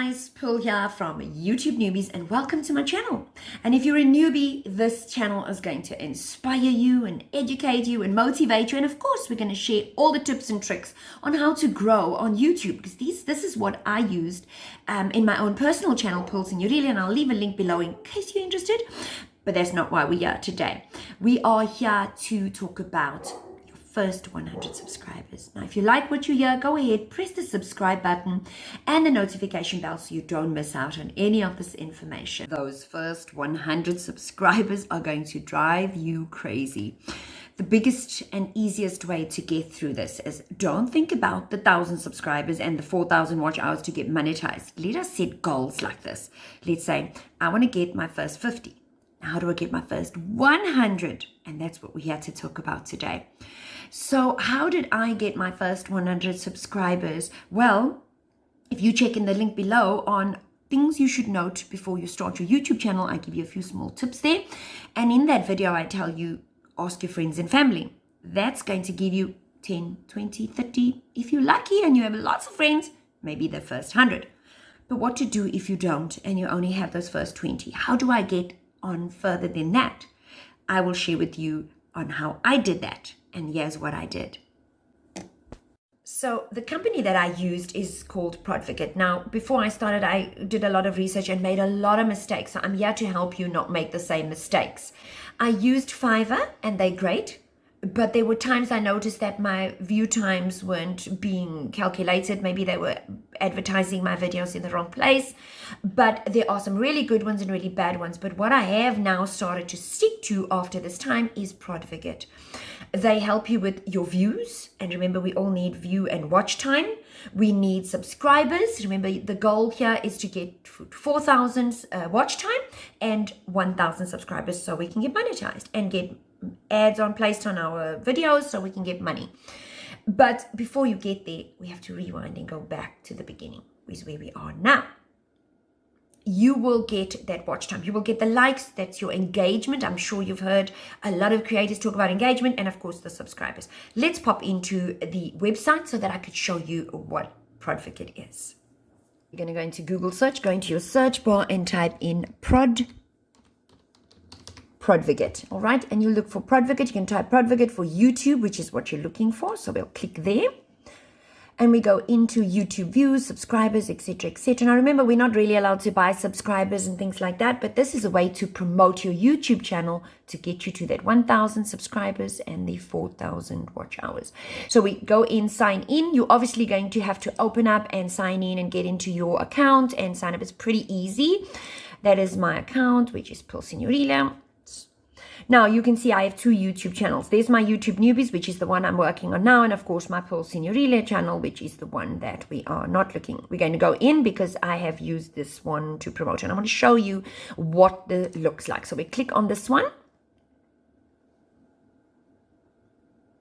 guys, Pearl here from YouTube Newbies and welcome to my channel. And if you're a newbie, this channel is going to inspire you and educate you and motivate you. And of course, we're going to share all the tips and tricks on how to grow on YouTube, because this is what I used in my own personal channel, Pearl Signorile, and I'll leave a link below in case you're interested. But that's not why we're here today. We are here to talk about first 100 subscribers. Now, if you like what you hear, go ahead, press the subscribe button and the notification bell so you don't miss out on any of this information. Those first 100 subscribers are going to drive you crazy. The biggest and easiest way to get through this is don't think about the 1,000 subscribers and the 4,000 watch hours to get monetized. Let us set goals like this. Let's say, I want to get my first 50. How do I get my first 100? And that's what we're here to talk about today. So how did I get my first 100 subscribers? Well, if you check in the link below on things you should note before you start your YouTube channel, I give you a few small tips there. And in that video, I tell you, ask your friends and family. That's going to give you 10, 20, 30. If you're lucky and you have lots of friends, maybe the first 100. But what to do if you don't and you only have those first 20? How do I get on further than that? I will share with you on how I did that. And here's what I did. So the company that I used is called Prodvigate. Now, before I started, I did a lot of research and made a lot of mistakes. So I'm here to help you not make the same mistakes. I used Fiverr and they're great. But there were times I noticed that my view times weren't being calculated. Maybe they were advertising my videos in the wrong place. But there are some really good ones and really bad ones. But what I have now started to stick to after this time is Prodvigate. They help you with your views. And remember, we all need view and watch time. We need subscribers. Remember, the goal here is to get 4,000 watch time and 1,000 subscribers so we can get monetized and get ads placed on our videos so we can get money. But before you get there, we have to rewind and go back to the beginning, which is where we are now. You will get that watch time. You will get the likes. That's your engagement. I'm sure you've heard a lot of creators talk about engagement and, of course, the subscribers. Let's pop into the website so that I could show you what Prodvigate is. You're going to go into Google search, go into your search bar and type in Prodvigate, all right? And you look for Prodvigate. You can type Prodvigate for YouTube, which is what you're looking for. So we'll click there. And we go into YouTube views, subscribers, etc., etc. Now, remember, we're not really allowed to buy subscribers and things like that, but this is a way to promote your YouTube channel to get you to that 1,000 subscribers and the 4,000 watch hours. So we go in, sign in. You're obviously going to have to open up and sign in and get into your account and sign up. It's pretty easy. That is my account, which is Pearl Signorile. Now, you can see I have two YouTube channels. There's my YouTube Newbies, which is the one I'm working on now. And of course, my Pearl Signorile channel, which is the one that we are not looking. We're going to go in because I have used this one to promote. And I want to show you what it looks like. So we click on this one.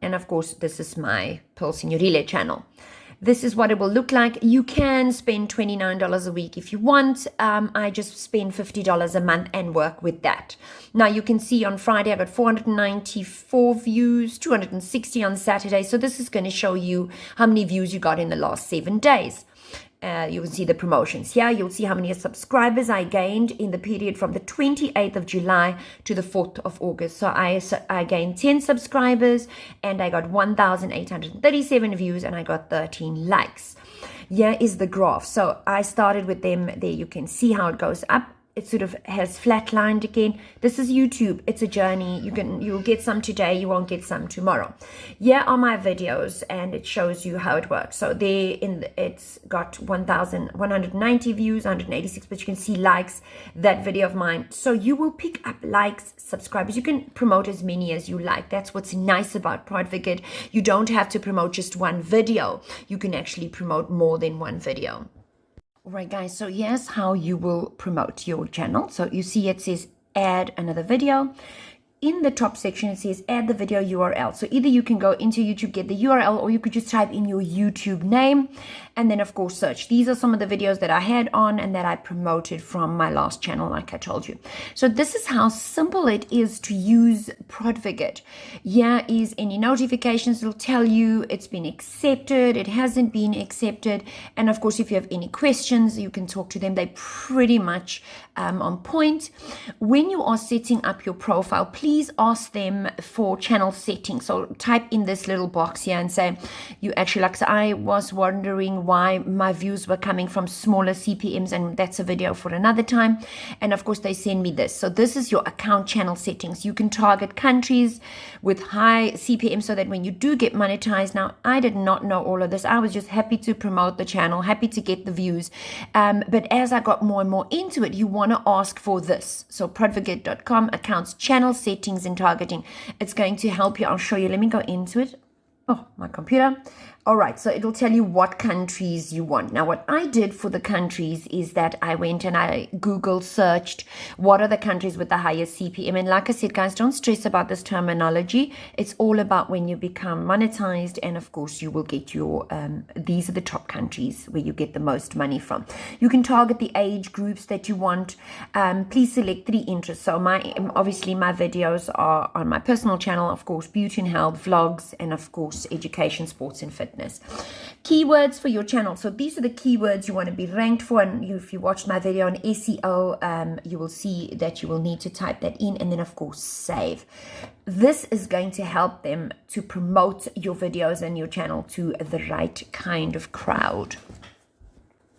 And of course, this is my Pearl Signorile channel. This is what it will look like. You can spend $29 a week if you want. I just spend $50 a month and work with that. Now, you can see on Friday, I got 494 views, 260 on Saturday. So this is going to show you how many views you got in the last 7 days. You can see the promotions here. You'll see how many subscribers I gained in the period from the 28th of July to the 4th of August. So I gained 10 subscribers and I got 1,837 views and I got 13 likes. Here is the graph. So I started with them there. You can see how it goes up. It sort of has flatlined again. This is YouTube. It's a journey. You'll get some today. You won't get some tomorrow. Here are my videos, and it shows you how it works. So it's got 1,190 views, 186, but you can see likes, that video of mine. So you will pick up likes, subscribers. You can promote as many as you like. That's what's nice about Prodvigate. You don't have to promote just one video. You can actually promote more than one video. All right, guys, so here's how you will promote your channel. So you see it says add another video. In the top section, it says add the video URL. So either you can go into YouTube, get the URL, or you could just type in your YouTube name and then of course search. These are some of the videos that I had on and that I promoted from my last channel, like I told you. So this is how simple it is to use Prodvigate. Here is any notifications. It'll tell you it's been accepted, it hasn't been accepted, and of course if you have any questions you can talk to them. They're pretty much on point. When you are setting up your profile, please ask them for channel settings. So type in this little box here and say, you actually, like, so I was wondering why my views were coming from smaller CPMs, and that's a video for another time. And of course they send me this. So this is your account channel settings. You can target countries with high CPM so that when you do get monetized. Now, I did not know all of this. I was just happy to promote the channel, happy to get the views. But as I got more and more into it, you want to ask for this. So prodvigate.com, accounts, channel settings and targeting. It's going to help you. I'll show you. Let me go into it. Oh, my computer. All right, so it'll tell you what countries you want. Now, what I did for the countries is that I went and I Google searched what are the countries with the highest CPM. And like I said, guys, don't stress about this terminology. It's all about when you become monetized. And of course, you will get your, these are the top countries where you get the most money from. You can target the age groups that you want. Please select 3 interests. So obviously my videos are on my personal channel, of course, beauty and health, vlogs, and of course, education, sports and fitness. Keywords for your channel. So these are the keywords you want to be ranked for. And if you watched my video on SEO, you will see that you will need to type that in and then of course save. This is going to help them to promote your videos and your channel to the right kind of crowd.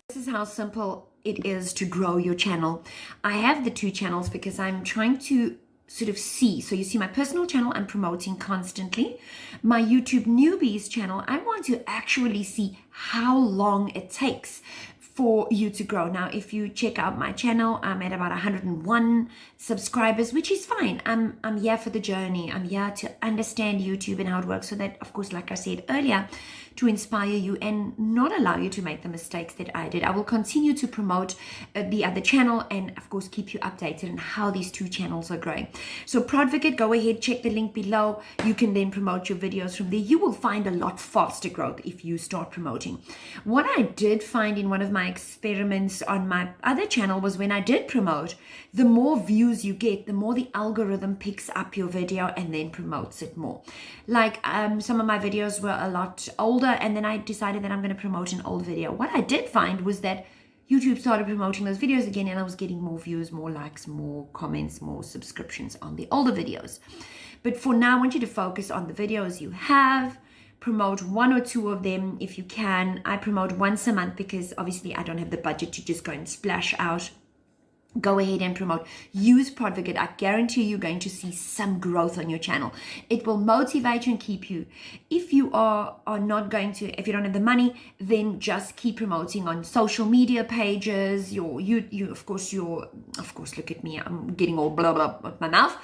This is how simple it is to grow your channel. I have the 2 channels because I'm trying to sort of see. So you see my personal channel, I'm promoting constantly. My YouTube Newbies channel, I want to actually see how long it takes for you to grow. Now, if you check out my channel, I'm at about 101 subscribers, which is fine. I'm here for the journey. I'm here to understand YouTube and how it works so that, of course, like I said earlier, to inspire you and not allow you to make the mistakes that I did. I will continue to promote the other channel and of course keep you updated on how these 2 channels are growing. So Prodvigate, go ahead, check the link below. You can then promote your videos from there. You will find a lot faster growth if you start promoting. What I did find in one of my experiments on my other channel was when I did promote, the more views you get, the more the algorithm picks up your video and then promotes it more. Like some of my videos were a lot older, and then I decided that I'm going to promote an old video. What I did find was that YouTube started promoting those videos again, and I was getting more views, more likes, more comments, more subscriptions on the older videos. But for now, I want you to focus on the videos you have. Promote 1 or 2 of them if you can. I promote once a month because obviously I don't have the budget to just go and splash out. Go ahead and promote. Use Prodvigate. I guarantee you're going to see some growth on your channel. It will motivate you and keep you. If you are not going to, if you don't have the money, then just keep promoting on social media pages. Of course, look at me. I'm getting all blah blah with my mouth.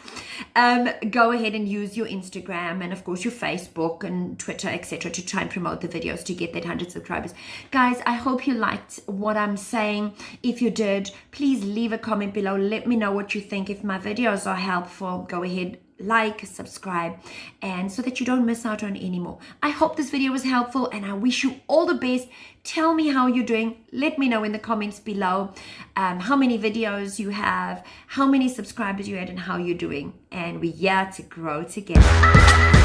Go ahead and use your Instagram and of course your Facebook and Twitter, etc., to try and promote the videos to get that 100 subscribers. Guys, I hope you liked what I'm saying. If you did, please leave a comment below. Let me know what you think. If my videos are helpful, go ahead, like, subscribe, and so that you don't miss out on any more. I hope this video was helpful and I wish you all the best. Tell me how you're doing. Let me know in the comments below how many videos you have, how many subscribers you had, and how you're doing. And we're here to grow together.